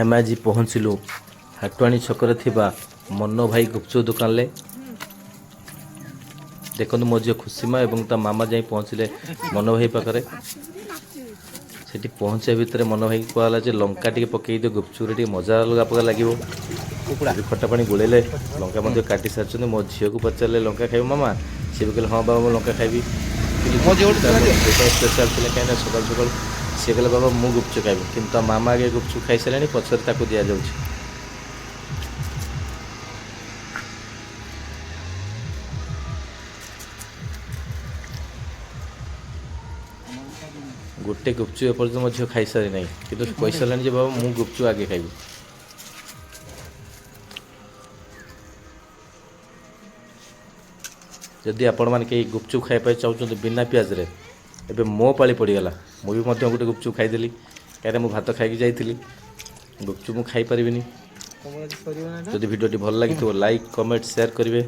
ଆମେ ଆଜି ପହଞ୍ଚିଲୁ ହାଟୁଆଣୀ ଛକରେ ଥିବା ମନ ଭାଇ ଗୁପଚୁପ ଦୋକାନରେ। ଦେଖନ୍ତୁ ମୋ ଝିଅ ଖୁସିମା ଏବଂ ତା ମାମା ଯାଇ ପହଞ୍ଚିଲେ ମନ ଭାଇ ପାଖରେ। ସେଠି ପହଞ୍ଚିବା ଭିତରେ ମନ ଭାଇକି କୁହାଗଲା ଯେ ଲଙ୍କା ଟିକେ ପକେଇ ଦିଅ, ଗୁପଚୁପରେ ଟିକେ ମଜା ଅଲଗା ପ୍ରକାର ଲାଗିବ। ସେଠି ଖଟା ପାଣି ଗୋଳେଇଲେ, ଲଙ୍କା ମଧ୍ୟ କାଟି ସାରିଛନ୍ତି। ମୋ ଝିଅକୁ ପଚାରିଲେ ଲଙ୍କା ଖାଇବ ମାମା? ସେ ବି କହିଲେ ହଁ ବାବା ମୁଁ ଲଙ୍କା ଖାଇବି। ଗୁପଚୁପଟା ମୋ ଝିଅ ପାଇଁ ସ୍ପେଶାଲ ଥିଲା, କାହିଁକିନା ସକାଳୁ ସକାଳୁ ସିଏ କହିଲେ ବାବା ମୁଁ ଗୁପଚୁପ ଖାଇବି, କିନ୍ତୁ ତା ମାମା ଆଗେ ଗୁପଚୁପ ଖାଇସାରିଲାଣି, ପଛରେ ତାକୁ ଦିଆଯାଉଛି। ଗୋଟେ ଗୁପଚୁପ ଏପର୍ଯ୍ୟନ୍ତ ମୋ ଝିଅ ଖାଇସାରି ନାହିଁ, କିନ୍ତୁ କହିସାରିଲାଣି ଯେ ବାବା ମୁଁ ଗୁପଚୁପ ଆଗେ ଖାଇବି। ଯଦି ଆପଣମାନେ କେହି ଗୁପଚୁପ ଖାଇବା ପାଇଁ ଚାହୁଁଛନ୍ତି ବିନା ପିଆଜରେ, ଏବେ ମୋ ପାଳି ପଡ଼ିଗଲା। ମୁଁ ବି ମଧ୍ୟ ଗୋଟେ ଗୁପଚୁପ ଖାଇଦେଲି, କାହିଁକିନା ମୁଁ ଭାତ ଖାଇକି ଯାଇଥିଲି। ଗୁପଚୁପ ମୁଁ ଖାଇପାରିବିନି। ଯଦି ଭିଡ଼ିଓଟି ଭଲ ଲାଗିଥିବ ଲାଇକ୍ କମେଣ୍ଟ ସେୟାର କରିବେ।